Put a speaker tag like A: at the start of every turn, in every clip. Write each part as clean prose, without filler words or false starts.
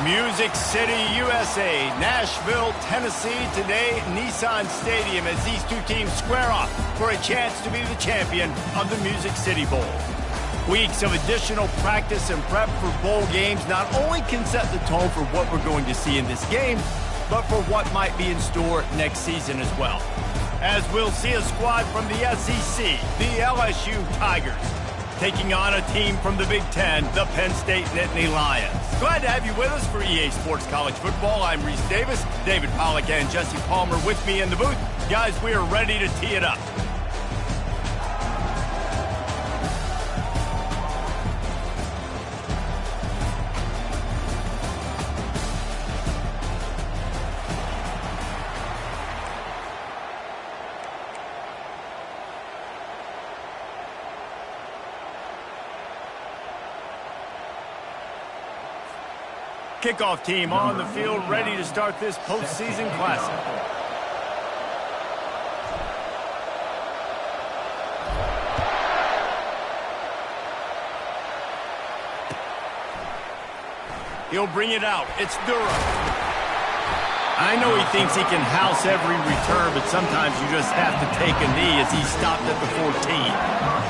A: Music City, USA, Nashville, Tennessee, today Nissan Stadium as these two teams square off for a chance to be the champion of the Music City Bowl. Weeks of additional practice and prep for bowl games not only can set the tone for what we're going to see in this game, but for what might be in store next season as well. As we'll see a squad from the SEC, the LSU Tigers, taking on a team from the Big Ten, the Penn State Nittany Lions. Glad to have you with us for EA Sports College Football. I'm Reese Davis, David Pollack and Jesse Palmer with me in the booth. Guys, we are ready to tee it up. Kickoff team on the field, ready to start this postseason classic. He'll bring it out. It's Durham. I know he thinks he can house every return, but sometimes you just have to take a knee as he stopped at the 14.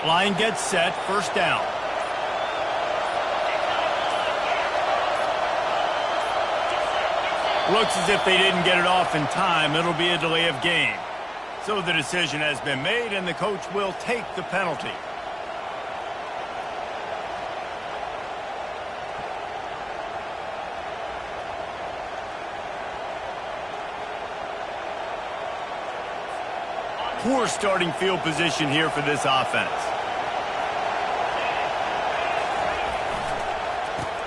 A: Line gets set, first down. Looks as if they didn't get it off in time. It'll be a delay of game. So the decision has been made, and the coach will take the penalty. Poor starting field position here for this offense.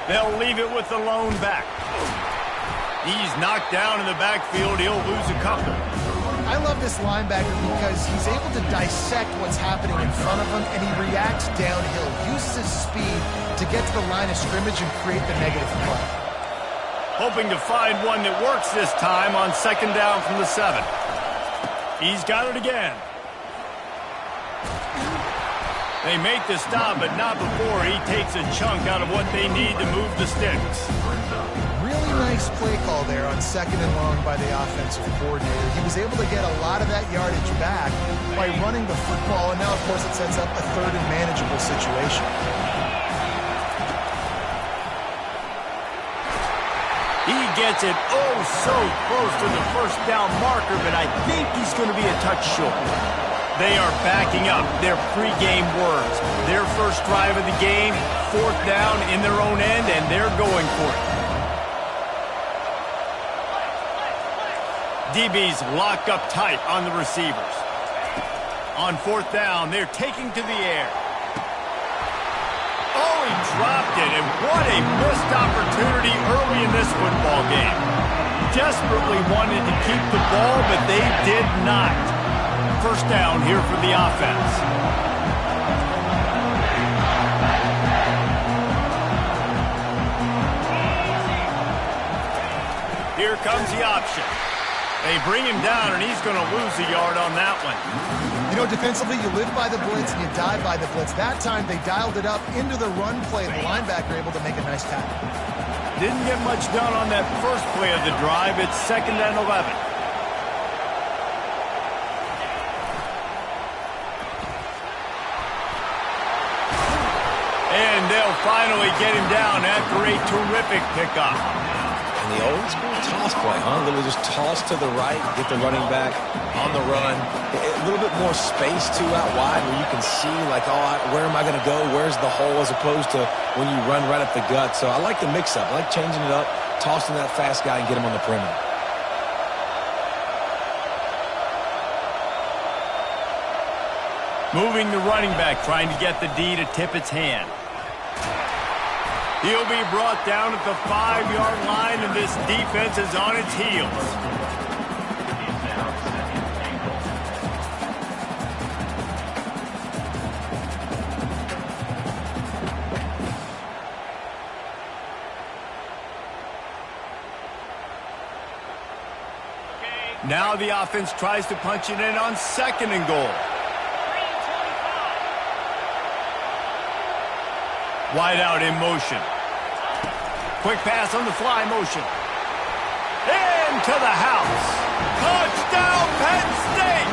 A: They'll leave it with the lone back. He's knocked down in the backfield. He'll lose a couple.
B: I love this linebacker because he's able to dissect what's happening in front of him, and he reacts downhill, uses his speed to get to the line of scrimmage and create the negative play.
A: Hoping to find one that works this time on second down from the 7. He's got it again. They make the stop, but not before he takes a chunk out of what they need to move the sticks.
B: Really nice play call there on second and long by the offensive coordinator. He was able to get a lot of that yardage back by running the football, and now, of course, it sets up a third and manageable situation.
A: He gets it oh so close to the first down marker, but I think he's going to be a touch short. They are backing up their pregame words. Their first drive of the game, fourth down in their own end, and they're going for it. DBs lock up tight on the receivers. On fourth down, they're taking to the air. Oh, he dropped it, and what a missed opportunity early in this football game. Desperately wanted to keep the ball, but they did not. First down here for the offense. Here comes the option. They bring him down, and he's going to lose a yard on that one.
B: You know, defensively, you live by the blitz and you die by the blitz. That time, they dialed it up into the run play. The linebacker able to make a nice tackle.
A: Didn't get much done on that first play of the drive. It's second and 11. And they'll finally get him down after a terrific pickup.
C: And the old school toss play, huh? Literally just toss to the right, get the running back on the run. A little bit more space, too, out wide where you can see, like, oh, where am I going to go? Where's the hole? As opposed to when you run right up the gut. So I like the mix-up. I like changing it up, tossing that fast guy and get him on the perimeter.
A: Moving the running back, trying to get the D to tip its hand. He'll be brought down at the 5-yard line, and this defense is on its heels. Now the offense tries to punch it in on 2nd and goal. Wide out in motion. Quick pass on the fly motion. Into the house. Touchdown, Penn State!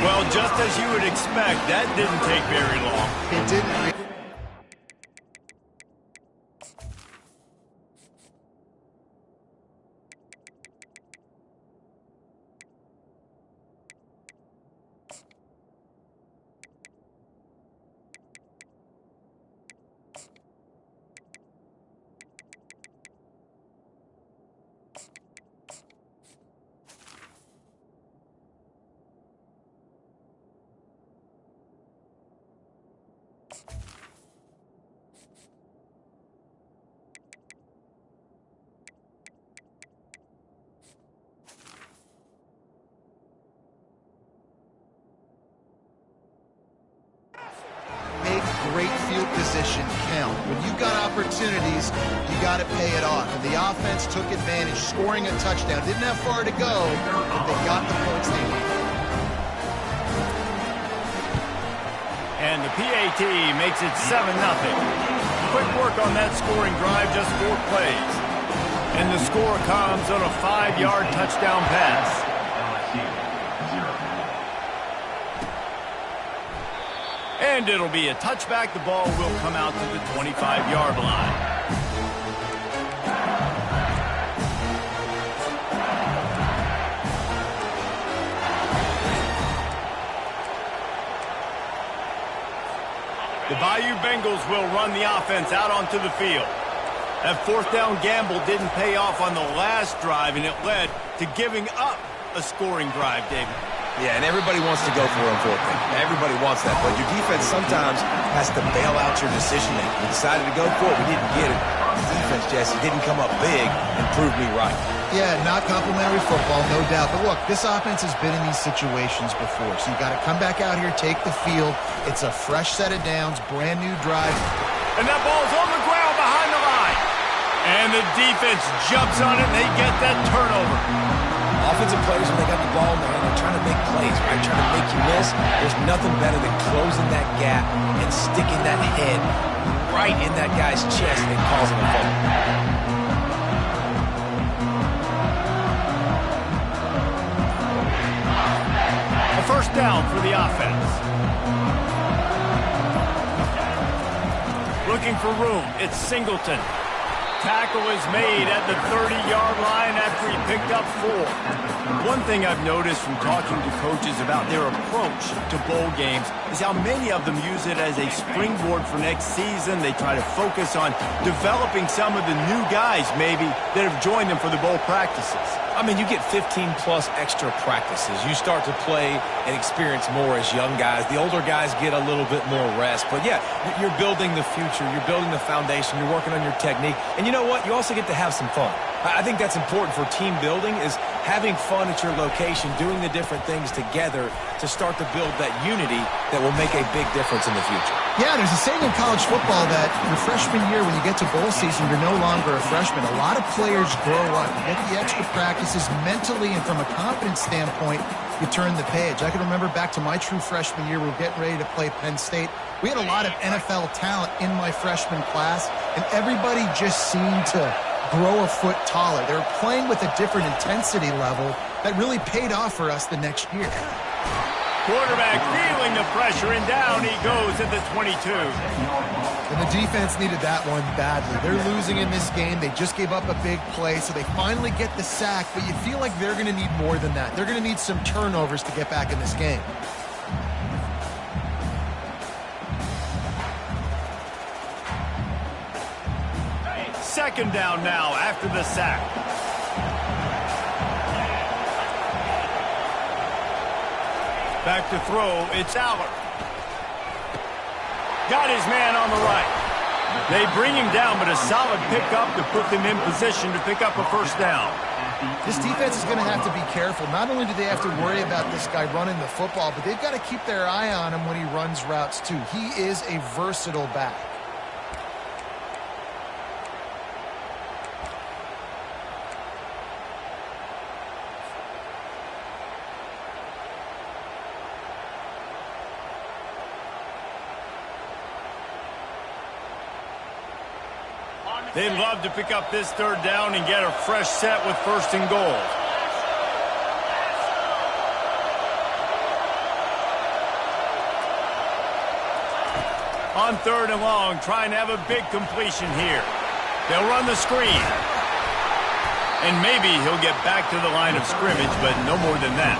A: Well, just as you would expect, that didn't take very long.
B: It didn't. Great field position count. When you've got opportunities, you got to pay it off. And the offense took advantage, scoring a touchdown. Didn't have far to go, but they got the points they needed.
A: And the PAT makes it 7-0. Quick work on that scoring drive, just 4 plays. And the score comes on a 5-yard touchdown pass. And it'll be a touchback. The ball will come out to the 25-yard line. The Bayou Bengals will run the offense out onto the field. That 4th down gamble didn't pay off on the last drive, and it led to giving up a scoring drive, David.
C: Yeah, and everybody wants to go for it on 4th down. Everybody wants that, but your defense sometimes has to bail out your decision-making. We decided to go for it. We didn't get it. The defense, Jesse, didn't come up big and prove me right.
B: Yeah, not complimentary football, no doubt. But look, this offense has been in these situations before, so you got to come back out here, take the field. It's a fresh set of downs, brand new drive.
A: And that ball's on the ground behind the line. And the defense jumps on it, and they get that turnover.
C: Offensive players, when they got the ball in their hand, they're trying to make plays, right? Trying to make you miss. There's nothing better than closing that gap and sticking that head right in that guy's chest and causing a fumble.
A: A 1st down for the offense. Looking for room. It's Singleton. Tackle is made at the 30-yard line after he picked up 4. One thing I've noticed from talking to coaches about their approach to bowl games is how many of them use it as a springboard for next season. They try to focus on developing some of the new guys, maybe, that have joined them for the bowl practices.
C: I mean, you get 15-plus extra practices. You start to play and experience more as young guys. The older guys get a little bit more rest. But, yeah, you're building the future. You're building the foundation. You're working on your technique. And you know what? You also get to have some fun. I think that's important for team building, is having fun at your location, doing the different things together to start to build that unity that will make a big difference in the future.
B: Yeah, there's a saying in college football that your freshman year, when you get to bowl season, you're no longer a freshman. A lot of players grow up. You get the extra practices mentally, and from a confidence standpoint, you turn the page. I can remember back to my true freshman year, we were getting ready to play Penn State. We had a lot of NFL talent in my freshman class, and everybody just seemed to grow a foot taller. They were playing with a different intensity level that really paid off for us the next year.
A: Quarterback feeling the pressure, and down he goes at the 22.
B: And the defense needed that one badly. They're losing in this game. They just gave up a big play, so they finally get the sack, but you feel like they're going to need more than that. They're going to need some turnovers to get back in this game.
A: Second down now after the sack. Back to throw, it's Aller. Got his man on the right. They bring him down, but a solid pickup to put them in position to pick up a 1st down.
B: This defense is going to have to be careful. Not only do they have to worry about this guy running the football, but they've got to keep their eye on him when he runs routes too. He is a versatile back.
A: They'd love to pick up this third down and get a fresh set with first and goal. On third and long, trying to have a big completion here. They'll run the screen. And maybe he'll get back to the line of scrimmage, but no more than that.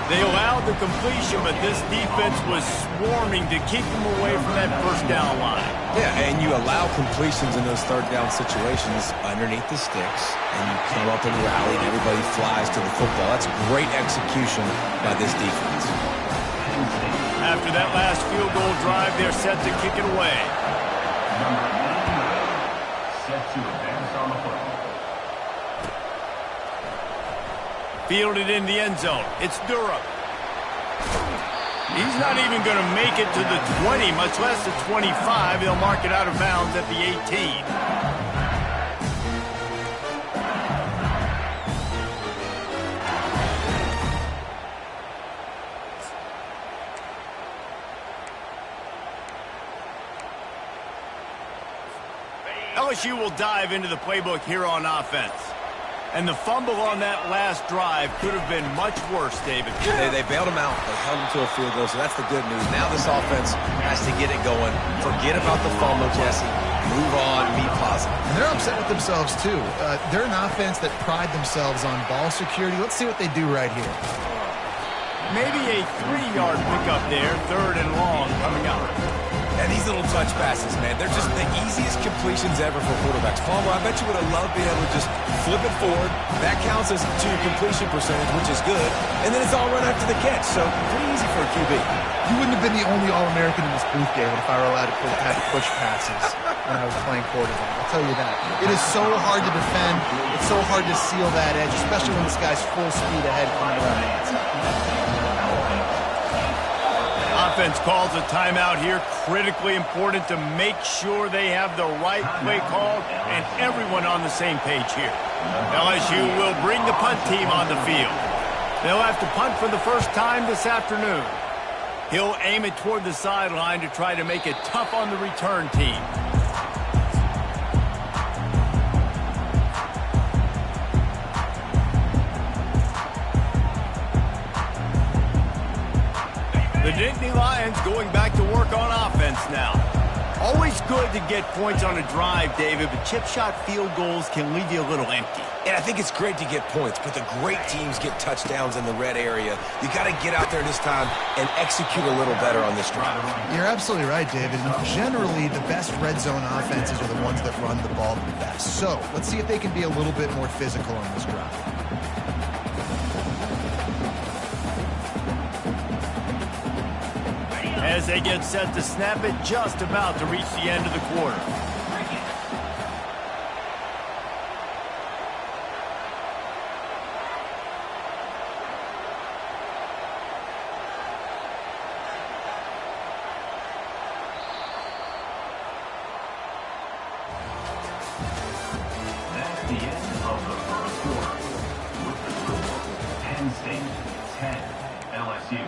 A: They allowed the completion, but this defense was swarming to keep them away from that first down line.
C: Yeah, and you allow completions in those third down situations underneath the sticks, and you come up and rally, and everybody flies to the football. That's great execution by this defense.
A: After that last field goal drive, they're set to kick it away.
D: Set to advance on the football.
A: Fielded in the end zone. It's Durham. He's not even going to make it to the 20, much less the 25. They'll mark it out of bounds at the 18. LSU will dive into the playbook here on offense. And the fumble on that last drive could have been much worse, David.
C: They bailed him out. They held him to a field goal, so that's the good news. Now this offense has to get it going. Forget about the fumble, Jesse. Move on. Be positive.
B: And they're upset with themselves, too. They're an offense that pride themselves on ball security. Let's see what they do right here.
A: Maybe a 3-yard pickup there. Third and long coming up.
C: And these little touch passes, man, they're just the easiest completions ever for quarterbacks. Palmer, I bet you would have loved being able to just flip it forward. That counts as to completion percentage, which is good. And then it's all run after the catch, so pretty easy for a QB.
B: You wouldn't have been the only All-American in this booth, David, if I were allowed to have push passes when I was playing quarterback. I'll tell you that. It is so hard to defend. It's so hard to seal that edge, especially when this guy's full speed ahead coming around the outside.
A: Offense calls a timeout here. Critically important to make sure they have the right play call and everyone on the same page here. LSU will bring the punt team on the field. They'll have to punt for the first time this afternoon. He'll aim it toward the sideline to try to make it tough on the return team. The Nittany Lions going back to work on offense now. Always good to get points on a drive, David, but chip shot field goals can leave you a little empty.
C: And I think it's great to get points, but the great teams get touchdowns in the red area. You got to get out there this time and execute a little better on this drive.
B: You're absolutely right, David. And generally, the best red zone offenses are the ones that run the ball the best. So let's see if they can be a little bit more physical on this drive.
A: As they get set to snap it, just about to reach the end of the quarter.
D: That's the end of the first quarter. With the score, Penn State 10, LSU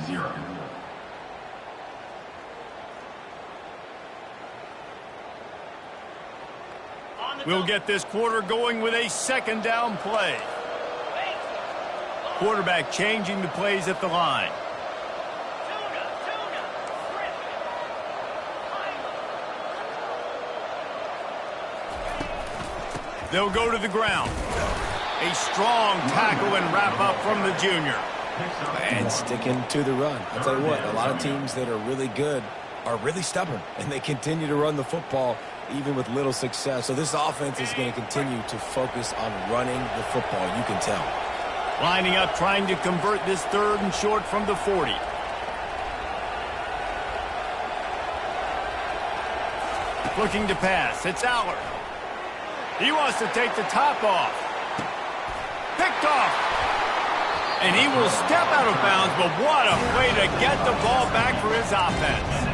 D: 0.
A: We'll get this quarter going with a second down play. Quarterback changing the plays at the line. They'll go to the ground. A strong tackle and wrap up from the junior.
C: And sticking to the run. I'll tell you what, a lot of teams that are really good are really stubborn, and they continue to run the football even with little success. So this offense is going to continue to focus on running the football, you can tell.
A: Lining up, trying to convert this third and short from the 40. Looking to pass. It's Aller. He wants to take the top off. Picked off. And he will step out of bounds, but what a way to get the ball back for his offense.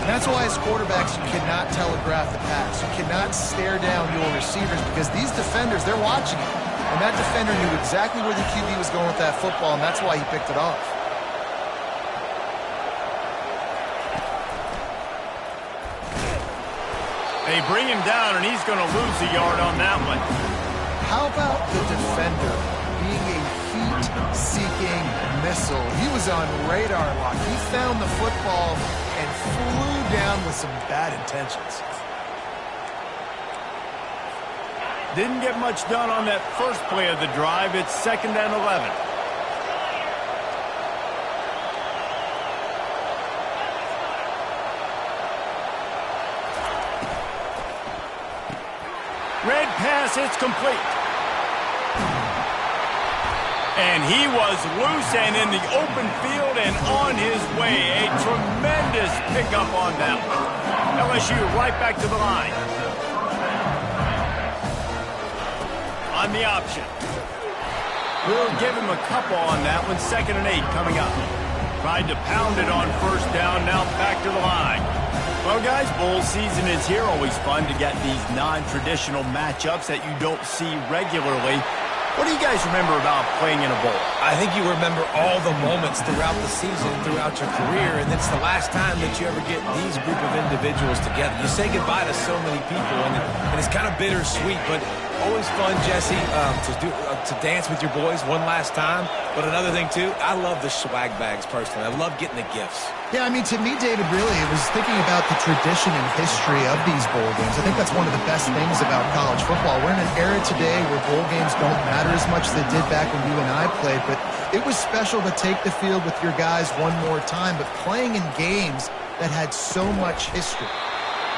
B: That's why as quarterbacks you cannot telegraph the pass. You cannot stare down your receivers because these defenders, they're watching it. And that defender knew exactly where the QB was going with that football, and that's why he picked it off.
A: They bring him down, and he's going to lose a yard on that one.
B: How about the defender being a heat-seeking missile? He was on radar lock. He found the football and flew down with some bad intentions.
A: Didn't get much done on that first play of the drive. It's 2nd and 11. Red pass, it's complete. And he was loose and in the open field and on his way. A tremendous pickup on that one. LSU right back to the line. On the option. We'll give him a couple on that one. 2nd and 8 coming up. Tried to pound it on first down. Now back to the line. Well, guys, bowl season is here. Always fun to get these non-traditional matchups that you don't see regularly. What do you guys remember about playing in a bowl?
C: I think you remember all the moments throughout the season, throughout your career, and it's the last time that you ever get these group of individuals together. You say goodbye to so many people, and it's kind of bittersweet, but always fun, Jesse, to dance with your boys one last time. But another thing, too, I love the swag bags, personally. I love getting the gifts.
B: Yeah, I mean, to me, David, really, it was thinking about the tradition and history of these bowl games. I think that's one of the best things about college football. We're in an era today where bowl games don't matter as much as they did back when you and I played, but it was special to take the field with your guys one more time, but playing in games that had so much history.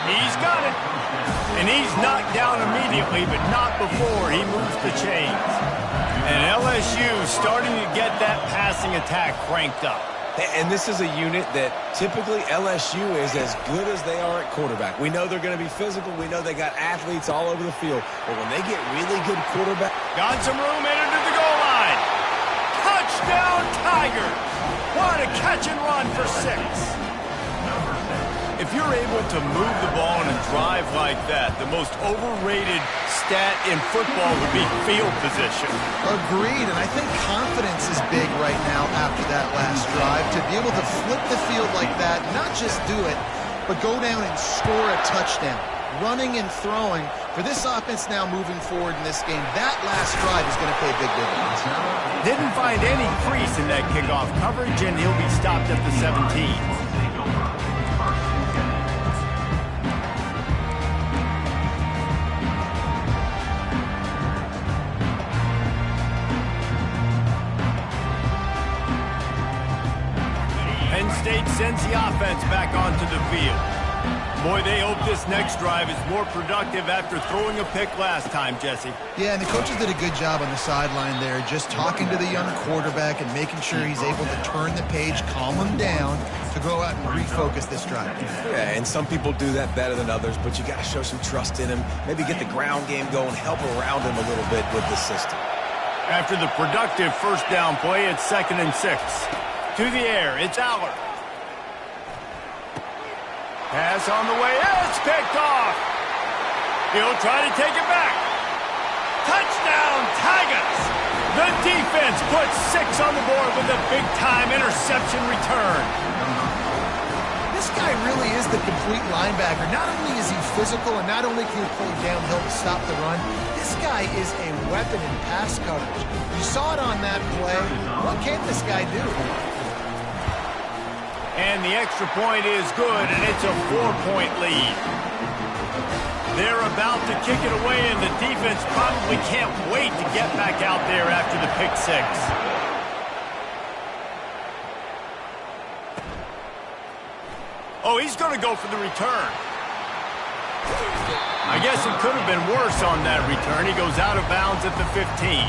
A: He's got it. And he's knocked down immediately, but not before he moves the chains. And LSU starting to get that passing attack cranked up.
C: And this is a unit that typically LSU is as good as they are at quarterback. We know they're going to be physical. We know they got athletes all over the field. But when they get really good quarterback...
A: Got some room, entered to the goal line. Touchdown, Tigers. What a catch and run for 6. If you're able to move the ball in a drive like that, the most overrated stat in football would be field position.
B: Agreed, and I think confidence is big right now after that last drive. To be able to flip the field like that, not just do it, but go down and score a touchdown. Running and throwing, for this offense now moving forward in this game, that last drive is going to pay big dividends.
A: Didn't find any crease in that kickoff coverage, and he'll be stopped at the 17. Penn State sends the offense back onto the field. Boy, they hope this next drive is more productive after throwing a pick last time, Jesse.
B: Yeah, and the coaches did a good job on the sideline there, just talking to the young quarterback and making sure he's able to turn the page, calm him down, to go out and refocus this drive.
C: Yeah, and some people do that better than others, but you got to show some trust in him. Maybe get the ground game going, help around him a little bit with the system.
A: After the productive first down play, it's 2nd and 6. To the air, it's Aller. Pass on the way, it's picked off. He'll try to take it back. Touchdown, Tigers. The defense puts 6 on the board with a big-time interception return.
B: This guy really is the complete linebacker. Not only is he physical and not only can he play downhill to stop the run, this guy is a weapon in pass coverage. You saw it on that play. What can this guy do?
A: And the extra point is good, and it's a 4-point lead. They're about to kick it away, and the defense probably can't wait to get back out there after the pick 6. Oh, he's going to go for the return. I guess it could have been worse on that return. He goes out of bounds at the 15.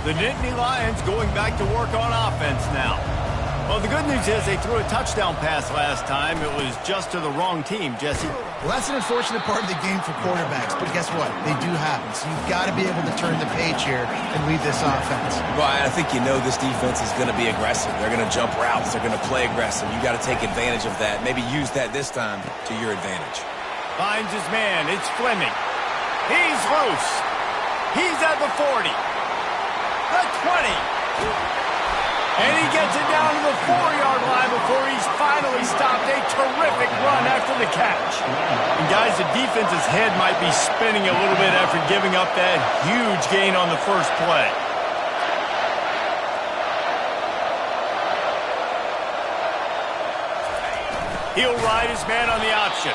A: The Nittany Lions going back to work on offense now. Well, the good news is they threw a touchdown pass last time. It was just to the wrong team, Jesse.
B: Well, that's an unfortunate part of the game for quarterbacks, but guess what? They do happen. So you've got to be able to turn the page here and lead this offense.
C: Well, I think you know this defense is going to be aggressive. They're going to jump routes. They're going to play aggressive. You got to take advantage of that. Maybe use that this time to your advantage.
A: Finds his man. It's Fleming. He's loose. He's at the 40. The 20. And he gets it down to the 4-yard line before he's the catch. And guys, the defense's head might be spinning a little bit after giving up that huge gain on the first play. He'll ride his man on the option.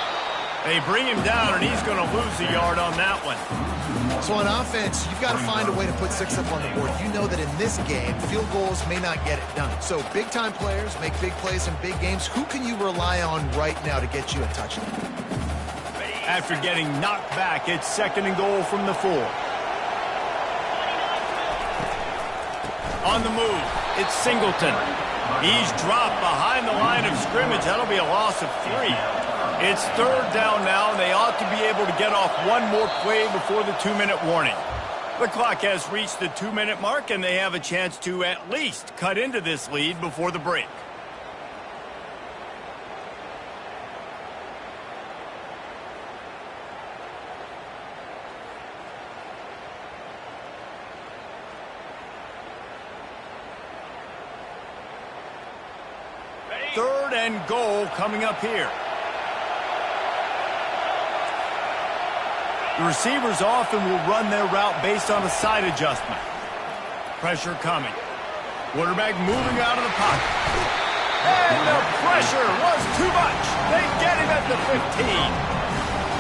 A: They bring him down, and he's going to lose a yard on that one.
B: So on offense, you've got to find a way to put 6 up on the board. You know that in this game, field goals may not get it done. So big-time players make big plays in big games. Who can you rely on right now to get you a touchdown?
A: After getting knocked back, it's 2nd and goal from the 4. On the move, it's Singleton. He's dropped behind the line of scrimmage. That'll be a loss of 3. It's 3rd down now, and they ought to be able to get off one more play before the 2-minute warning. The clock has reached the 2-minute mark, and they have a chance to at least cut into this lead before the break. Third and goal coming up here. The receivers often will run their route based on a side adjustment. Pressure coming. Quarterback moving out of the pocket. And the pressure was too much. They get him at the 15.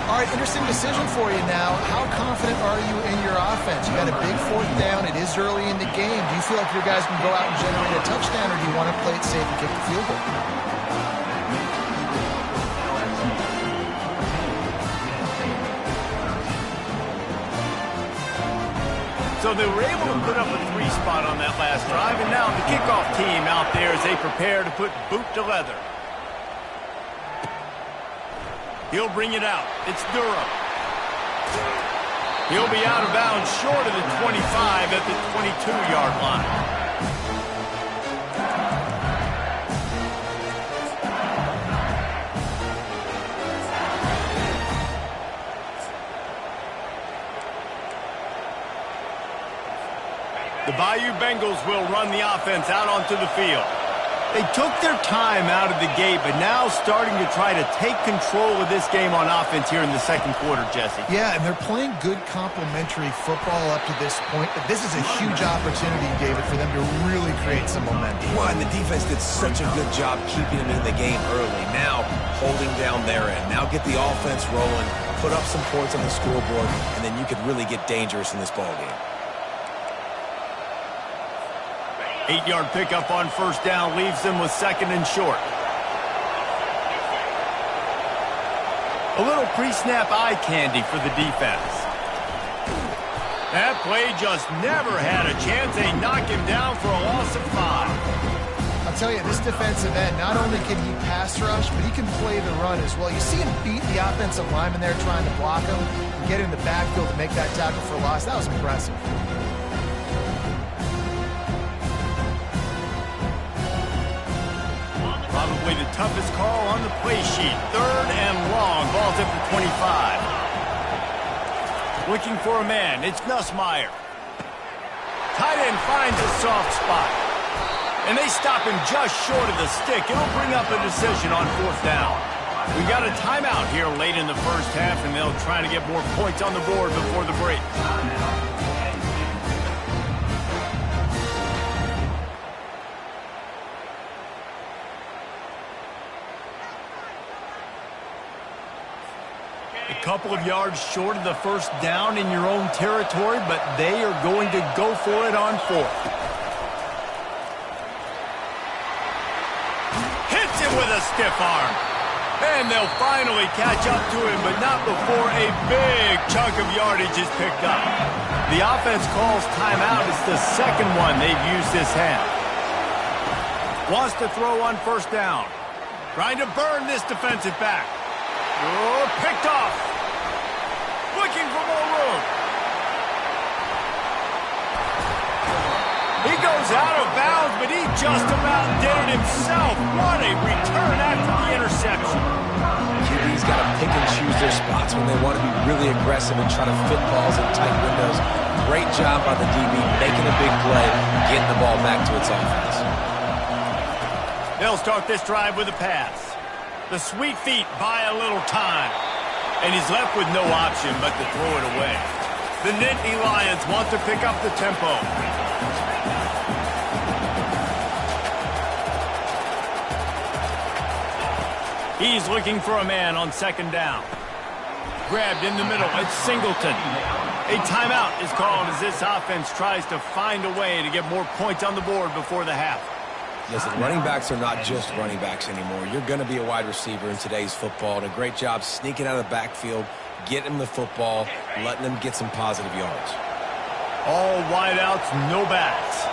B: All right, interesting decision for you now. How confident are you in your offense? You got a big 4th down. It is early in the game. Do you feel like your guys can go out and generate a touchdown, or do you want to play it safe and kick the field goal?
A: So they were able to put up a 3 spot on that last drive, and now the kickoff team out there as they prepare to put boot to leather. He'll bring it out. It's Durham. He'll be out of bounds short of the 25 at the 22-yard line. The Bayou Bengals will run the offense out onto the field. They took their time out of the gate, but now starting to try to take control of this game on offense here in the 2nd quarter, Jesse.
B: Yeah, and they're playing good complementary football up to this point, but this is a huge opportunity, David, for them to really create some momentum.
C: Well, and the defense did such a good job keeping them in the game early. Now, holding down their end. Now get the offense rolling, put up some points on the scoreboard, and then you could really get dangerous in this ballgame.
A: 8-yard pickup on 1st down leaves them with 2nd and short. A little pre-snap eye candy for the defense. That play just never had a chance. They knock him down for a loss of 5.
B: I'll tell you, this defensive end, not only can he pass rush, but he can play the run as well. You see him beat the offensive lineman there trying to block him and get in the backfield to make that tackle for a loss. That was impressive.
A: Probably the toughest call on the play sheet. 3rd and long. Ball's at the 25. Looking for a man. It's Nussmeier. Tight end finds a soft spot. And they stop him just short of the stick. It'll bring up a decision on 4th down. We've got a timeout here late in the 1st half, and they'll try to get more points on the board before the break. A couple of yards short of the 1st down in your own territory, but they are going to go for it on 4th. Hits him with a stiff arm. And they'll finally catch up to him, but not before a big chunk of yardage is picked up. The offense calls timeout. It's the 2nd one they've used this half. Wants to throw on 1st down. Trying to burn this defensive back. Oh, picked off. Looking for more room. He goes out of bounds, but he just about did it himself. What a return after the interception.
C: QB's got to pick and choose their spots when they want to be really aggressive and try to fit balls in tight windows. Great job by the DB making a big play, getting the ball back to its offense.
A: They'll start this drive with a pass. The sweet feet buy a little time. And he's left with no option but to throw it away. The Nittany Lions want to pick up the tempo. He's looking for a man on second down. Grabbed in the middle. It's Singleton. A timeout is called as this offense tries to find a way to get more points on the board before the half.
C: Listen, running backs are not just running backs anymore. You're going to be a wide receiver in today's football. And a great job sneaking out of the backfield, getting them the football, letting them get some positive yards.
A: All wideouts, no backs.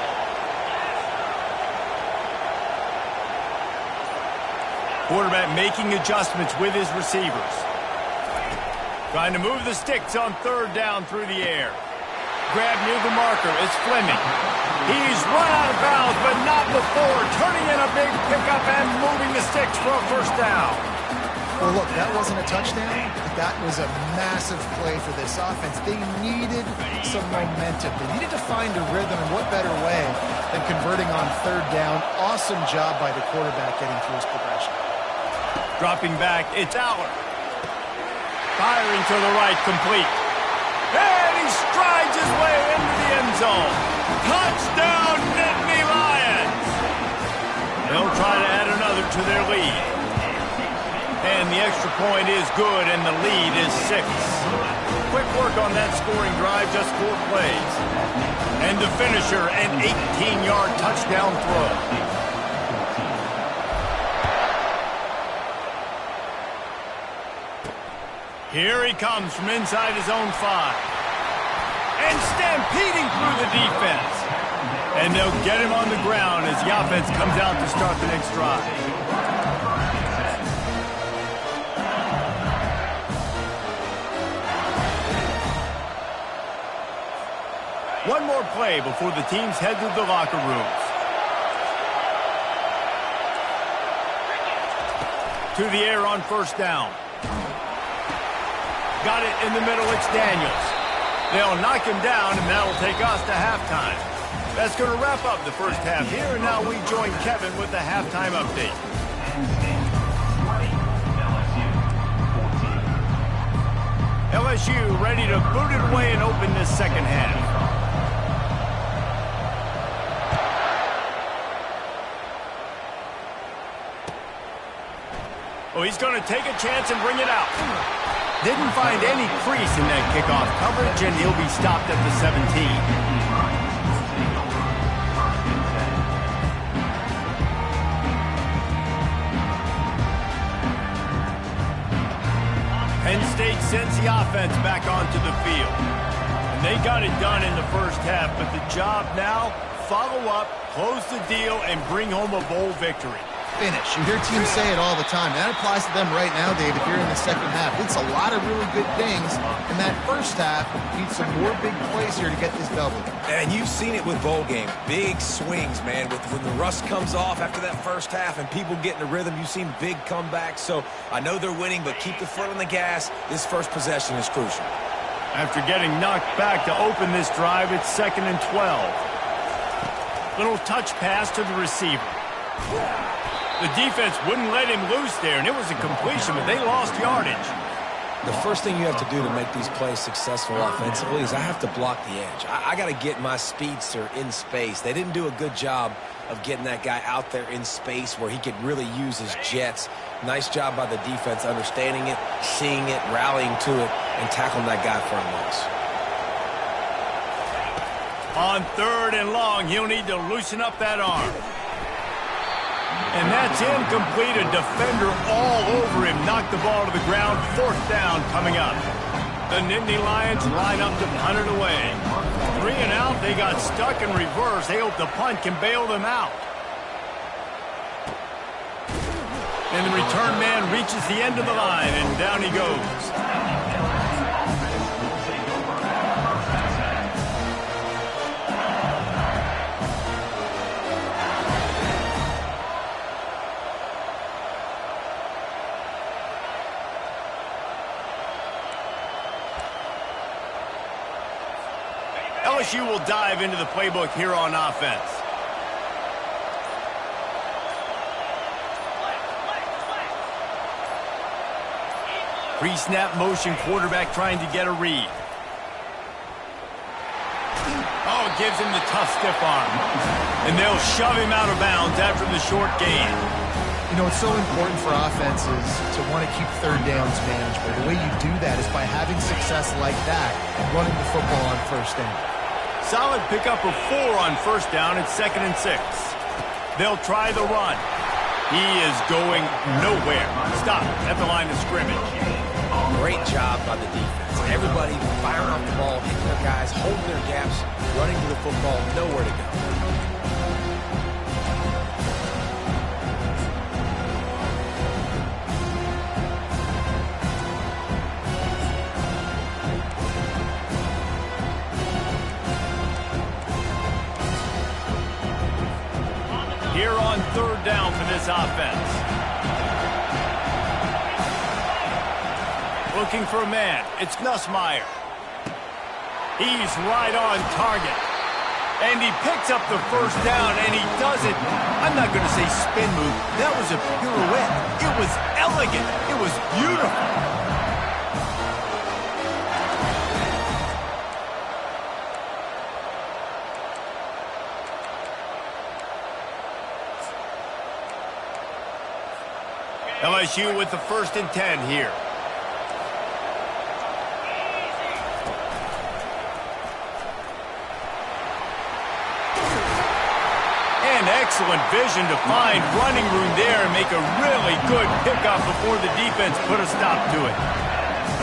A: Quarterback making adjustments with his receivers. Trying to move the sticks on third down through the air. Grab near the marker. It's Fleming. He's run out of bounds, but not before. Turning in a big pickup and moving the sticks for a first down.
B: Well, look, that wasn't a touchdown, but that was a massive play for this offense. They needed some momentum. They needed to find a rhythm, and what better way than converting on third down. Awesome job by the quarterback getting through his progression.
A: Dropping back, it's Aller. Firing to the right, complete. And he strides his way into the end zone. Touchdown, Nittany Lions! They'll try to add another to their lead. And the extra point is good, and the lead is 6. Quick work on that scoring drive, just 4 plays. And the finisher, an 18-yard touchdown throw. Here he comes from inside his own 5. And stampeding through the defense. And they'll get him on the ground as the offense comes out to start the next drive. One more play before the teams head to the locker rooms. To the air on first down. Got it in the middle, it's Daniels. They'll knock him down, and that'll take us to halftime. That's going to wrap up the first half here, and now we join Kevin with the halftime update. LSU ready to boot it away and open this second half. Oh, he's going to take a chance and bring it out. Didn't find any crease in that kickoff coverage, and he'll be stopped at the 17. Penn State sends the offense back onto the field. And they got it done in the first half, but the job now, follow up, close the deal, and bring home a bowl victory.
B: Finish. You hear teams say it all the time, and that applies to them right now, Dave, if you're in the second half. It's a lot of really good things, and that first half needs some more big plays here to get this double.
C: And you've seen it with bowl games. Big swings, man. When the rust comes off after that first half and people get in a rhythm, you've seen big comebacks. So I know they're winning, but keep the foot on the gas. This first possession is crucial.
A: After getting knocked back to open this drive, it's 2nd and 12. Little touch pass to the receiver. The defense wouldn't let him loose there, and it was a completion, but they lost yardage.
C: The first thing you have to do to make these plays successful offensively is I have to block the edge. I got to get my speedster in space. They didn't do a good job of getting that guy out there in space where he could really use his jets. Nice job by the defense understanding it, seeing it, rallying to it, and tackling that guy for a loss.
A: On 3rd and long, he'll need to loosen up that arm. And that's incomplete. A defender all over him. Knocked the ball to the ground. 4th down coming up. The Nittany Lions line up to punt it away. 3 and out. They got stuck in reverse. They hope the punt can bail them out. And the return man reaches the end of the line, and down he goes. LSU will dive into the playbook here on offense. Pre-snap motion quarterback trying to get a read. Oh, gives him the tough stiff arm. And they'll shove him out of bounds after the short gain.
B: You know, it's so important for offenses to want to keep third downs manageable. The way you do that is by having success like that, running the football on first down.
A: Solid pickup of 4 on first down. It's 2nd and 6. They'll try the run. He is going nowhere. Stop at the line of scrimmage.
C: Great job by the defense. Everybody firing off the ball, hitting their guys, holding their gaps, running to the football, nowhere to go.
A: Here on 3rd down for this offense. Looking for a man. It's Nussmeier. He's right on target. And he picks up the first down, and he does it. I'm not going to say spin move. That was a pirouette. It was elegant. It was beautiful. LSU with the 1st and 10 here. And excellent vision to find running room there and make a really good pickup before the defense put a stop to it.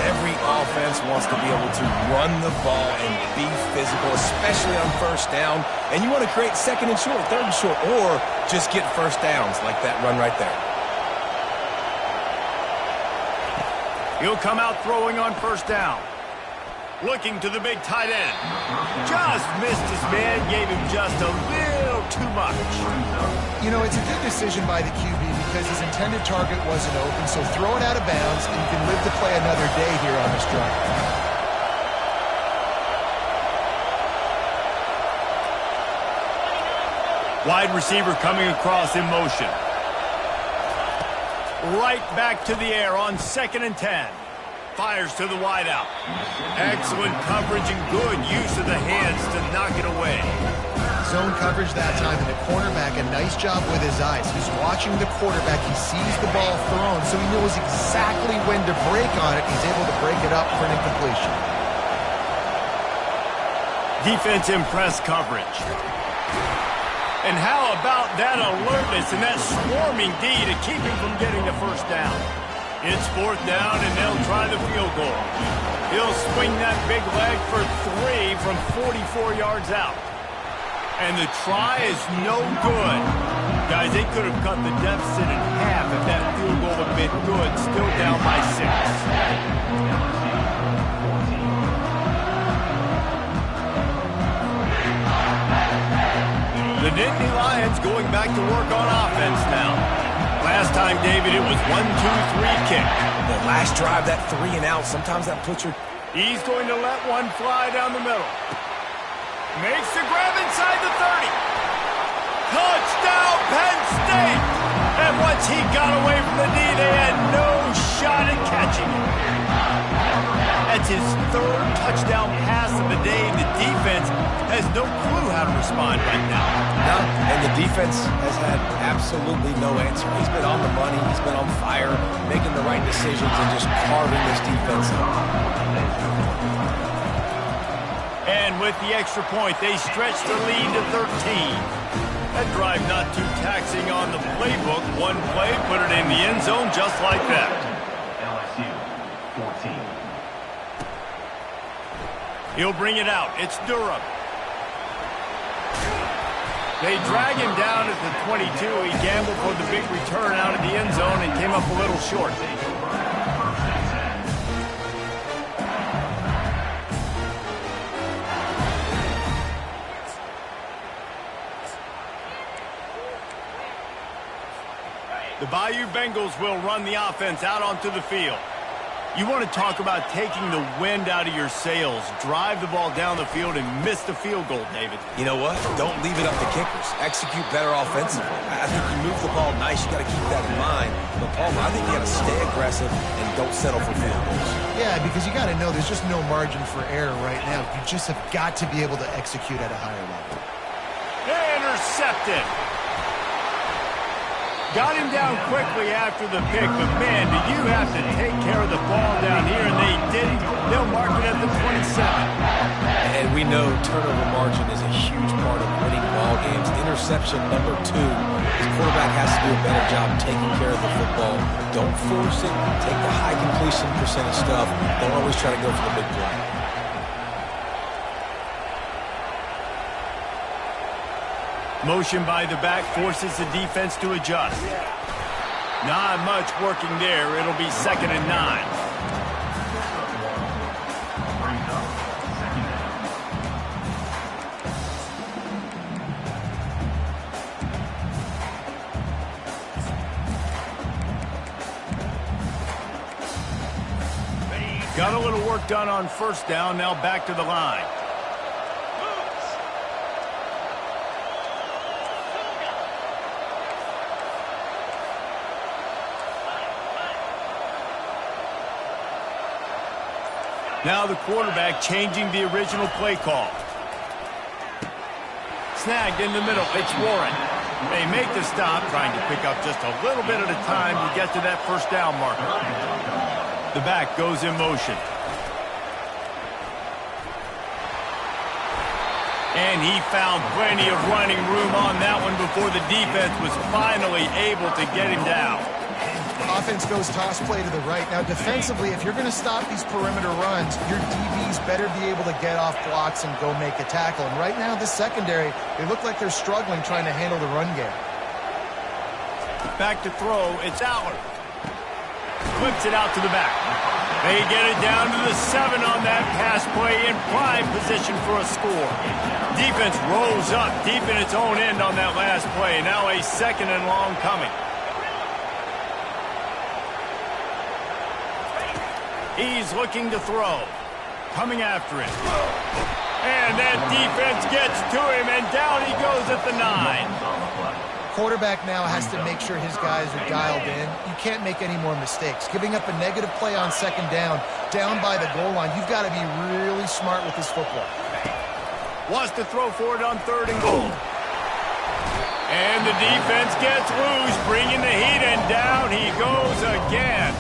C: Every offense wants to be able to run the ball and be physical, especially on first down. And you want to create 2nd and short, 3rd and short, or just get first downs like that run right there.
A: He'll come out throwing on first down. Looking to the big tight end. Just missed his man, gave him just a little too much.
B: You know, it's a good decision by the QB because his intended target wasn't open, so throw it out of bounds, and you can live to play another day here on this drive.
A: Wide receiver coming across in motion. Right back to the air on 2nd and 10. Fires to the wideout. Excellent coverage and good use of the hands to knock it away.
B: Zone coverage that time, and the cornerback, a nice job with his eyes. He's watching the quarterback. He sees the ball thrown, so he knows exactly when to break on it. He's able to break it up for an incompletion.
A: Defense in press coverage. And how about that alertness and that swarming D to keep him from getting the first down? It's 4th down, and they'll try the field goal. He'll swing that big leg for 3 from 44 yards out. And the try is no good. Guys, they could have cut the deficit in half if that field goal had been good. Still down by 6. The Nittany Lions going back to work on offense now. Last time, David, it was 1-2-3 kick.
C: The last drive, that 3 and out, sometimes that puts your...
A: He's going to let one fly down the middle. Makes the grab inside the 30. Touchdown, Penn State! And once he got away from the D, they had no shot at catching him. That's his 3rd touchdown pass of the day. The defense has no clue how to respond right now.
C: No, and the defense has had absolutely no answer. He's been on the money. He's been on fire, making the right decisions and just carving this defense up.
A: And with the extra point, they stretch the lead to 13. That drive not too taxing on the playbook. One play, put it in the end zone just like that.
D: LSU 14.
A: He'll bring it out. It's Durham. They drag him down at the 22. He gambled for the big return out of the end zone and came up a little short. The Bayou Bengals will run the offense out onto the field. You want to talk about taking the wind out of your sails. Drive the ball down the field and miss the field goal, David.
C: You know what? Don't leave it up to kickers. Execute better offensively. I think you move the ball nice. You got to keep that in mind. But, Palmer, I think you got to stay aggressive. aggressive and don't settle for field goals.
B: Yeah, because you got to know there's just no margin for error right now. You just have got to be able to execute at a higher level.
A: Intercepted. Got him down quickly after the pick, but man, do you have to take care of the ball down here, and they didn't. They'll mark it at the 27.
C: And we know turnover margin is a huge part of winning ball games. Interception number 2. His quarterback has to do a better job taking care of the football. Don't force it. Take the high completion percentage stuff. Don't always try to go for the big play.
A: Motion by the back forces the defense to adjust. Not much working there. It'll be 2nd and 9.
D: Brings up 2nd down.
A: Got a little work done on 1st down. Now back to the line. Now the quarterback changing the original play call. Snagged in the middle. It's Warren. They make the stop, trying to pick up just a little bit at a time to get to that 1st down marker. The back goes in motion. And he found plenty of running room on that one before the defense was finally able to get him down.
B: Offense goes toss play to the right. Now, defensively, if you're going to stop these perimeter runs, your DBs better be able to get off blocks and go make a tackle. And right now, this secondary, they look like they're struggling trying to handle the run game.
A: Back to throw. It's Aller. Flips it out to the back. They get it down to the 7 on that pass play in prime position for a score. Defense rolls up deep in its own end on that last play. Now a 2nd and long coming. He's looking to throw. Coming after him. And that defense gets to him, and down he goes at the 9.
B: Quarterback now has to make sure his guys are dialed in. You can't make any more mistakes. Giving up a negative play on 2nd down by the goal line, you've got to be really smart with this football.
A: Wants to throw for it on 3rd and goal. And the defense gets loose, bringing the heat, and down he goes again.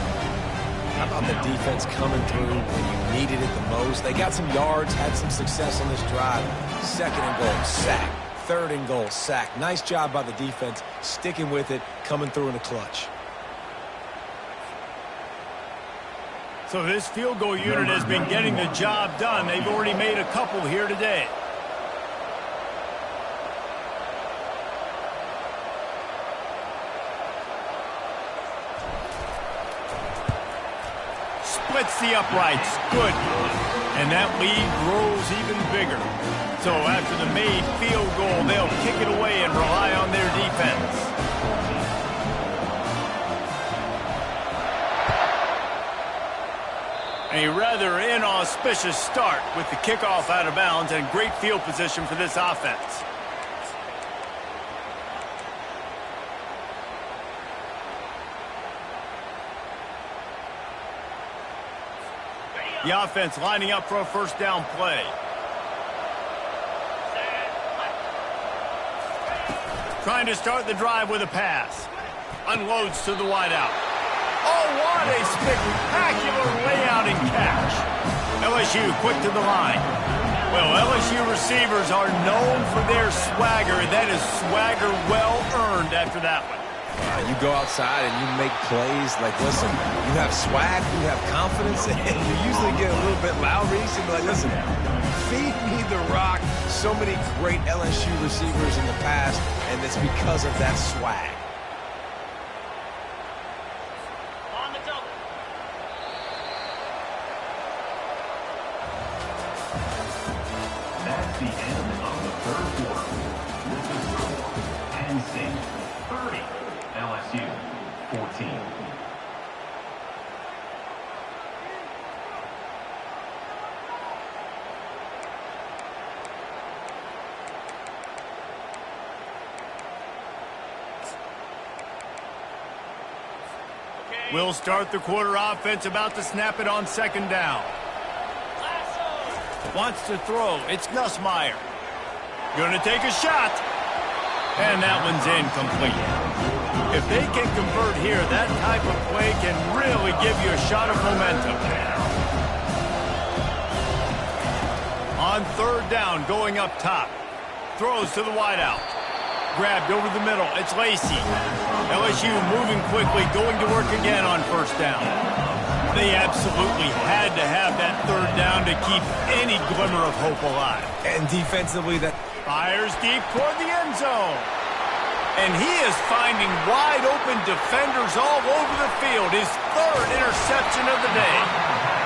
C: How about the defense coming through when you needed it the most? They got some yards, had some success on this drive. 2nd and goal, sack. 3rd and goal, sack. Nice job by the defense, sticking with it, coming through in the clutch.
A: So this field goal unit has been getting the job done. They've already made a couple here today. Splits the uprights. Good. And that lead grows even bigger. So after the made field goal, they'll kick it away and rely on their defense. A rather inauspicious start with the kickoff out of bounds and great field position for this offense. The offense lining up for a 1st down play. Trying to start the drive with a pass. Unloads to the wideout. Oh, what a spectacular layout and catch. LSU quick to the line. Well, LSU receivers are known for their swagger, and that is swagger well earned after that one.
C: You go outside and you make plays. Like, listen, you have swag, you have confidence, and you usually get a little bit loud. You be like, listen, feed me the rock. So many great LSU receivers in the past, and it's because of that swag.
D: That's the end of the 3rd quarter. This is the score. Penn State 30, LSU 14.
A: We'll start the quarter offense, about to snap it on second down. Wants to throw. It's Nussmeier. Gonna take a shot. And that one's incomplete. If they can convert here, that type of play can really give you a shot of momentum. On third down, going up top. Throws to the wideout. Grabbed over the middle. It's Lacey. LSU moving quickly, going to work again on first down. They absolutely had to have that third down to keep any glimmer of hope alive.
C: And defensively, that
A: fires deep toward the end zone. And he is finding wide open defenders all over the field. His third interception of the day.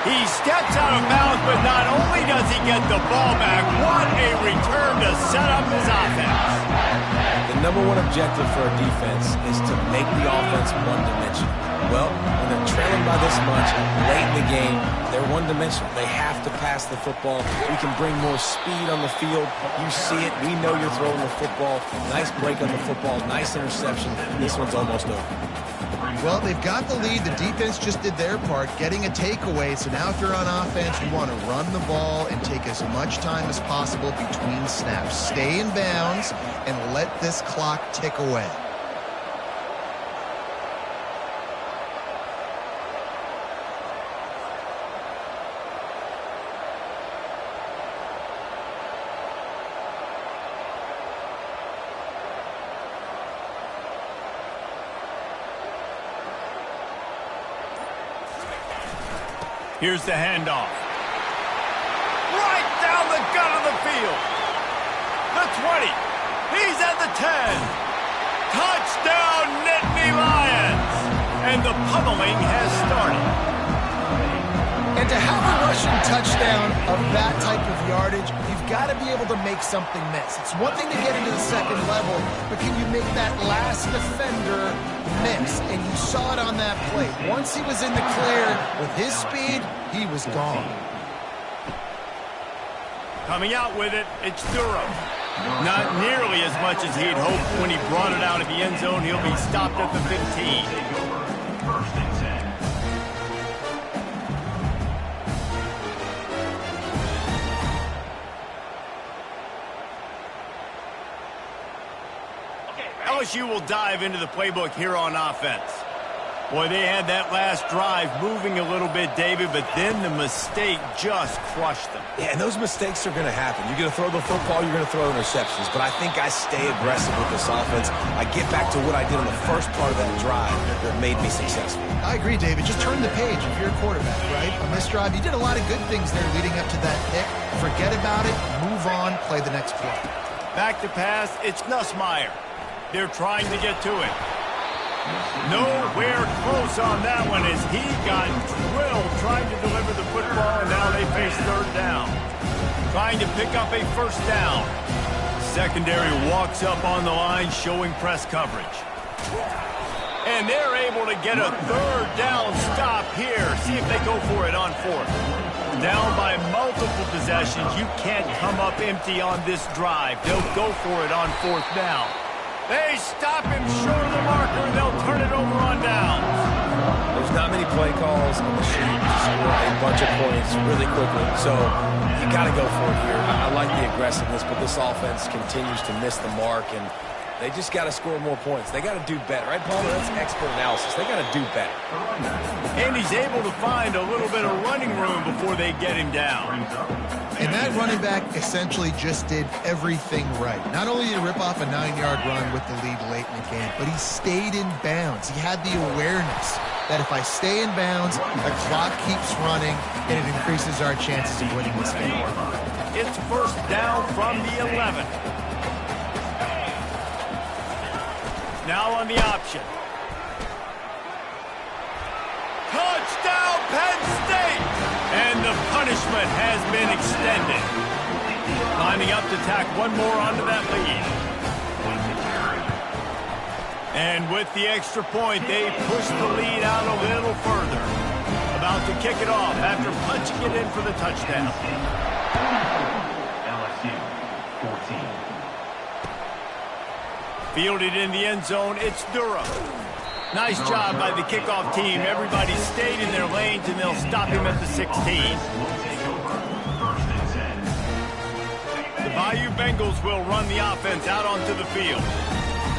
A: He steps out of bounds, but not only does he get the ball back, what a return to set up his offense.
C: the number one objective for a defense is to make the offense one-dimensional. Well, when they're trailing by this much late in the game, they're one-dimensional. They have to pass the football. We can bring more speed on the field. You see it. We know you're throwing the football. Nice break on the football. Nice interception. This one's almost over.
B: Well, they've got the lead. The defense just did their part, getting a takeaway. So now if you're on offense, you want to run the ball and take as much time as possible between snaps. Stay in bounds and let this clock tick away.
A: Here's the handoff. Right down the gut of the field. The 20. He's at the 10. Touchdown, Nittany Lions. And the pummeling has started.
B: And to have a rushing touchdown of that type of yardage, you've got to be able to make something miss. It's one thing to get into the second level, but can you make that last defender miss? And you saw it on that play. Once he was in the clear with his speed, he was gone.
A: Coming out with it, it's Durham. Not nearly as much as he'd hoped when he brought it out of the end zone. He'll be stopped at the 15.
D: First and 10.
A: LSU will dive into the playbook here on offense. Boy, they had that last drive moving a little bit, David, but then the mistake just crushed them.
C: Yeah, and those mistakes are going to happen. You're going to throw the football, you're going to throw interceptions. But I think I stay aggressive with this offense. I get back to what I did on the first part of that drive that made me successful.
B: I agree, David. Just turn the page if you're a quarterback, right? On this drive, you did a lot of good things there leading up to that pick. Forget about it, move on, play the next play.
A: Back to pass, it's Nussmeier. They're trying to get to it. Nowhere close on that one as he got drilled trying to deliver the football, and now they face third down. Trying to pick up a first down. Secondary walks up on the line showing press coverage. And they're able to get a third down stop here. See if they go for it on fourth. Down by multiple possessions. You can't come up empty on this drive. They'll go for it on fourth down. They stop him short of the marker, and they'll turn it over on downs.
C: There's not many play calls on the sheet to score a bunch of points really quickly. So you got to go for it here. I like the aggressiveness, but this offense continues to miss the mark, and they just got to score more points. They got to do better, right, Palmer? That's expert analysis. They got to do better.
A: And he's able to find a little bit of running room before they get him down.
B: And that running back essentially just did everything right. Not only did he rip off a 9-yard run with the lead late in the game, but he stayed in bounds. He had the awareness that if I stay in bounds, the clock keeps running, and it increases our chances of winning this game.
A: It's first down from the 11. Now on the option. Touchdown, Penn State! And the punishment has been extended. Lining up to tack one more onto that lead. And with the extra point, they push the lead out a little further. About to kick it off after punching it in for the touchdown.
D: LSU 14.
A: Fielded in the end zone, it's Durham. Nice job by the kickoff team. Everybody stayed in their lanes, and they'll stop him at the 16. The Bayou Bengals will run the offense out onto the field.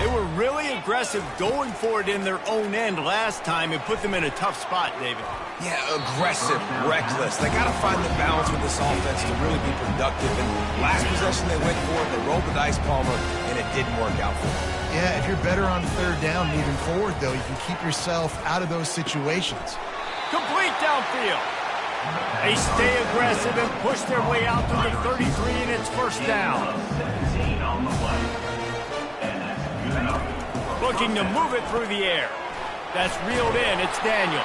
A: They were really aggressive going for it in their own end last time and put them in a tough spot, David.
C: Yeah, aggressive, reckless. They got to find the balance with this offense to really be productive. And last possession they went for it, they rolled the dice, Palmer, and it didn't work out for them.
B: Yeah, if you're better on third down moving forward, though, you can keep yourself out of those situations.
A: Complete downfield. They stay aggressive and push their way out to the 33, and it's first down.
D: 17 on the play. And that's good enough.
A: Looking to move it through the air. That's reeled in. It's Daniels.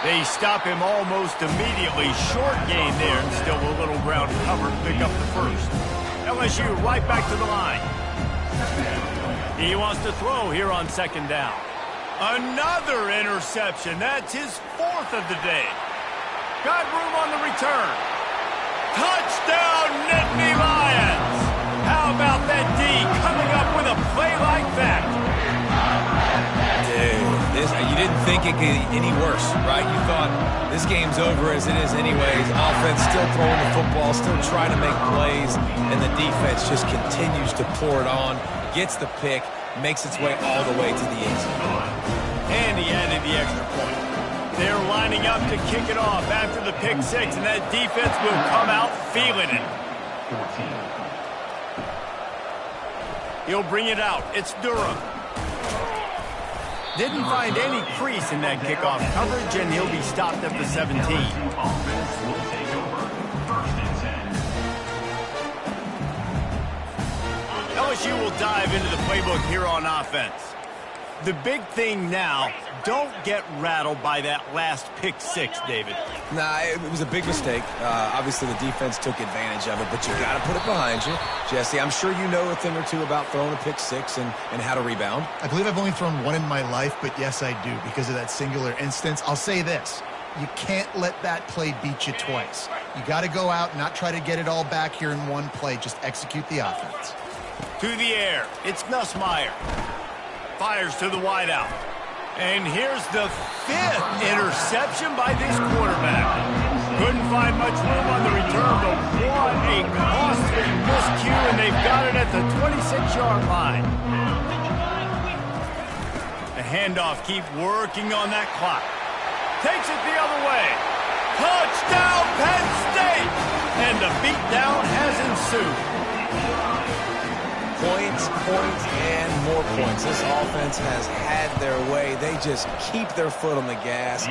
A: They stop him almost immediately. Short gain there, and still a little ground covered. Pick up the first. LSU right back to the line. He wants to throw here on second down. Another interception. That's his fourth of the day. Got room on the return. Touchdown, Nittany Lions. How about that D coming up with a play like that?
C: Dude, you didn't think it could get any worse, right? You thought this game's over as it is anyways. Offense still throwing the football, still trying to make plays, and the defense just continues to pour it on, gets the pick, makes its way all the way to the end zone.
A: And he added the extra point. They're lining up to kick it off after the pick six, and that defense will come out feeling it.
D: 14.
A: He'll bring it out. It's Durham. Didn't find any crease in that kickoff coverage, and he'll be stopped at the 17.
D: Offense will take over. First and 10.
A: LSU will dive into the playbook here on offense. The big thing now, don't get rattled by that last pick six, David.
C: Nah, it was a big mistake. Obviously, the defense took advantage of it, but you got to put it behind you. Jesse, I'm sure you know a thing or two about throwing a pick six and how to rebound.
B: I believe I've only thrown one in my life, but yes, I do because of that singular instance. I'll say this. You can't let that play beat you twice. You got to go out and not try to get it all back here in one play. Just execute the offense.
A: To the air. It's Nussmeier. Fires to the wideout. And here's the fifth interception by this quarterback. Couldn't find much room on the return, but what a costly miscue, and they've got it at the 26-yard line. The handoff, keep working on that clock. Takes it the other way. Touchdown, Penn State! And the beatdown has ensued.
C: Points, and more points. This offense has had their way. They just keep their foot on the gas,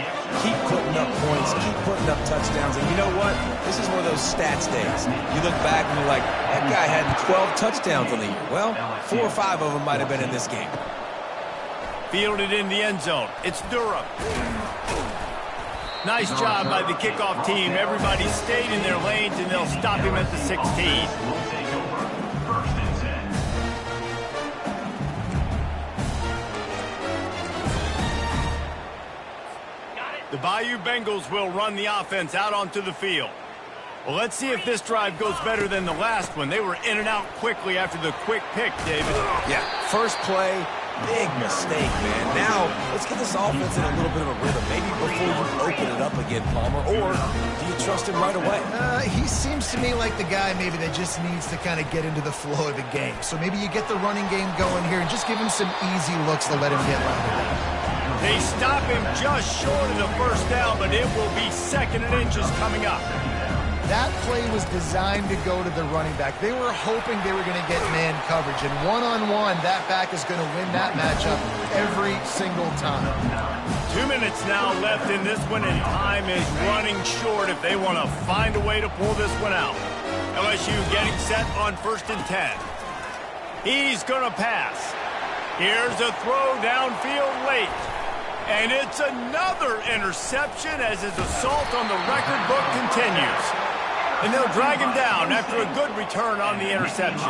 C: keep putting up points, keep putting up touchdowns. And you know what? This is one of those stats days. You look back and you're like, that guy had 12 touchdowns on the year. Well, 4 or 5 of them might have been in this game.
A: Fielded in the end zone. It's Durham. Nice job by the kickoff team. Everybody stayed in their lanes, and they'll stop him at the 16. The Bayou Bengals will run the offense out onto the field. Well, let's see if this drive goes better than the last one. They were in and out quickly after the quick pick, David.
C: Yeah, first play, big mistake, man. Now, let's get this offense in a little bit of a rhythm. Maybe before you open it up again, Palmer, or do you trust him right away?
B: He seems to me like the guy maybe that just needs to kind of get into the flow of the game. So maybe you get the running game going here and just give him some easy looks to let him get routed out.
A: They stop him just short of the first down, but it will be second and inches coming up.
B: That play was designed to go to the running back. They were hoping they were going to get man coverage, and one-on-one, that back is going to win that matchup every single time.
A: 2 minutes now left in this one, and time is running short if they want to find a way to pull this one out. LSU getting set on first and 10. He's going to pass. Here's a throw downfield late. And it's another interception as his assault on the record book continues. And they'll drag him down after a good return on the interception.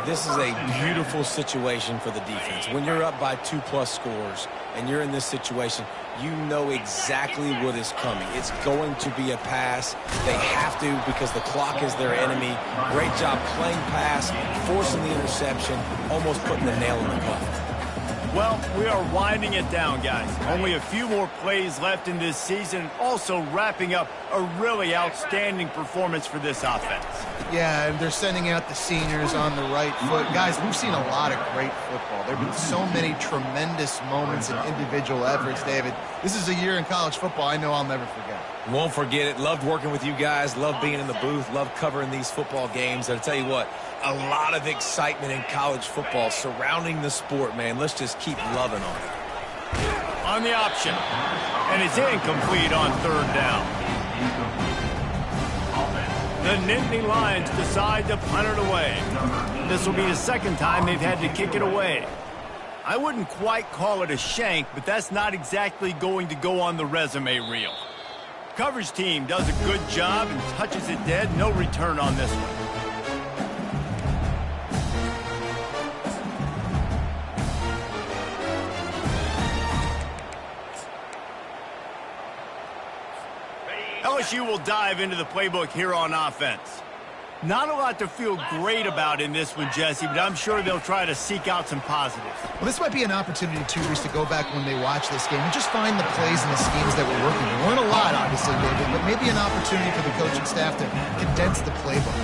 C: This is a beautiful situation for the defense. When you're up by 2+ scores and you're in this situation, you know exactly what is coming. It's going to be a pass. They have to because the clock is their enemy. Great job playing pass, forcing the interception, almost putting the nail in the coffin.
A: Well, we are winding it down, guys. Only a few more plays left in this season, also wrapping up a really outstanding performance for this offense.
B: Yeah, and they're sending out the seniors on the right foot. Guys, we've seen a lot of great football. There have been so many tremendous moments and individual efforts, David. This is a year in college football I know I'll never forget.
C: Won't forget it. Loved working with you guys. Loved being in the booth. Loved covering these football games. And I'll tell you what, a lot of excitement in college football surrounding the sport, man. Let's just keep loving on it.
A: On the option. And it's incomplete on third down. The Nittany Lions decide to punt it away. This will be the second time they've had to kick it away. I wouldn't quite call it a shank, but that's not exactly going to go on the resume reel. Coverage team does a good job and touches it dead. No return on this one. LSU will dive into the playbook here on offense. Not a lot to feel great about in this one, Jesse, but I'm sure they'll try to seek out some positives.
B: Well, this might be an opportunity, too, Reese, to go back when they watch this game and just find the plays and the schemes that were working. There weren't a lot, obviously, David, but maybe an opportunity for the coaching staff to condense the playbook.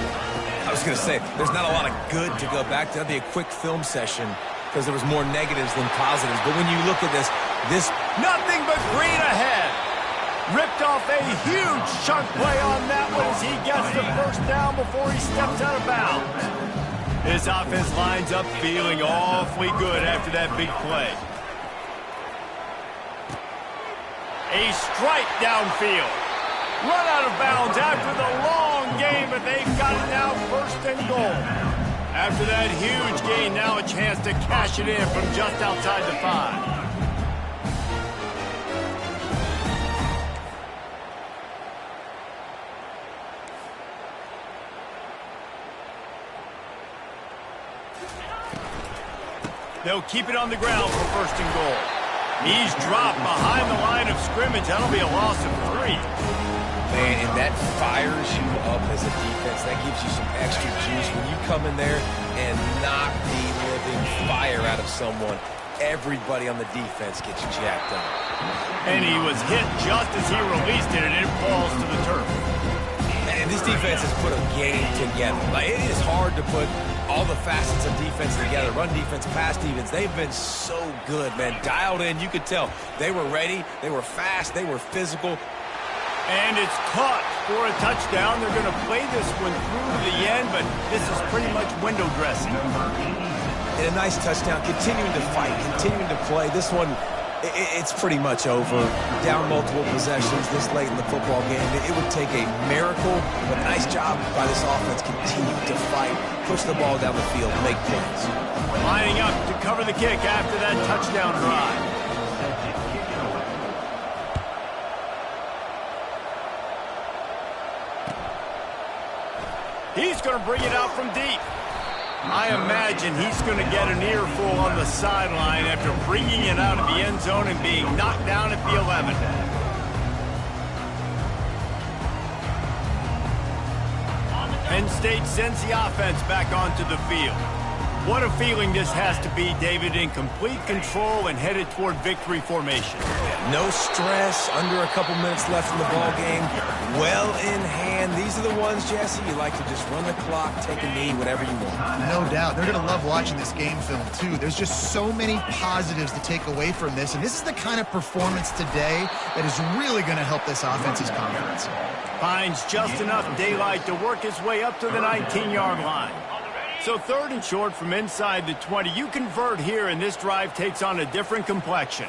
C: I was going to say, there's not a lot of good to go back to. That'd be a quick film session because there was more negatives than positives. But when you look at this
A: nothing but green ahead. Ripped off a huge chunk play on that one as he gets the first down before he steps out of bounds. His offense lines up feeling awfully good after that big play. A strike downfield. Run out of bounds after the long game, but they've got it now first and goal. After that huge gain, now a chance to cash it in from just outside the 5. They'll keep it on the ground for first and goal. He's dropped behind the line of scrimmage. That'll be a loss of 3.
C: Man, and that fires you up as a defense. That gives you some extra juice. When you come in there and knock the living fire out of someone, everybody on the defense gets jacked up.
A: And he was hit just as he released it, and it falls to the turf.
C: And this defense has put a game together. Like, it is hard to put all the facets of defense together. Run defense, pass defense. They've been so good, man. Dialed in. You could tell they were ready. They were fast. They were physical.
A: And it's caught for a touchdown. They're going to play this one through to the end, but this is pretty much window dressing.
C: And a nice touchdown. Continuing to fight. Continuing to play. This one, it's pretty much over. Down multiple possessions this late in the football game. It would take a miracle, but nice job by this offense. Continue to fight, push the ball down the field, make plays.
A: Lining up to cover the kick after that touchdown drive. He's going to bring it out from deep. I imagine he's going to get an earful on the sideline after bringing it out of the end zone and being knocked down at the 11. Penn State sends the offense back onto the field. What a feeling this has to be, David, in complete control and headed toward victory formation.
C: No stress, under a couple minutes left in the ball game. Well in hand. These are the ones, Jesse, you like to just run the clock, take a knee, whatever you want.
B: No doubt. They're going to love watching this game film, too. There's just so many positives to take away from this, and this is the kind of performance today that is really going to help this offense's confidence.
A: Finds just enough daylight to work his way up to the 19-yard line. So 3rd and short from inside the 20. You convert here, and this drive takes on a different complexion.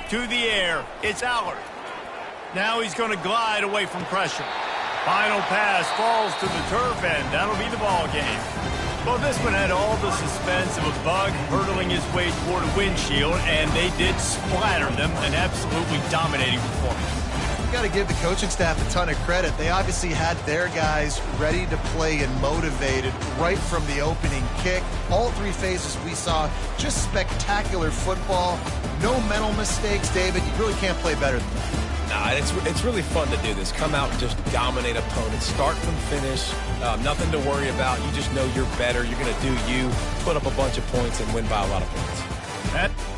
A: To the air, it's Allard. Now he's going to glide away from pressure. Final pass falls to the turf, and that'll be the ball game. Well, this one had all the suspense of a bug hurtling his way toward a windshield, and they did splatter them, an absolutely dominating performance.
B: You got to give the coaching staff a ton of credit. They obviously had their guys ready to play and motivated right from the opening kick. All 3 phases we saw, just spectacular football. no mental mistakes, David. You really can't play better than that.
C: Nah, it's really fun to do this. Come out and just dominate opponents. Start from finish. Nothing to worry about. You just know you're better. You're going to do you, put up a bunch of points, and win by a lot of points.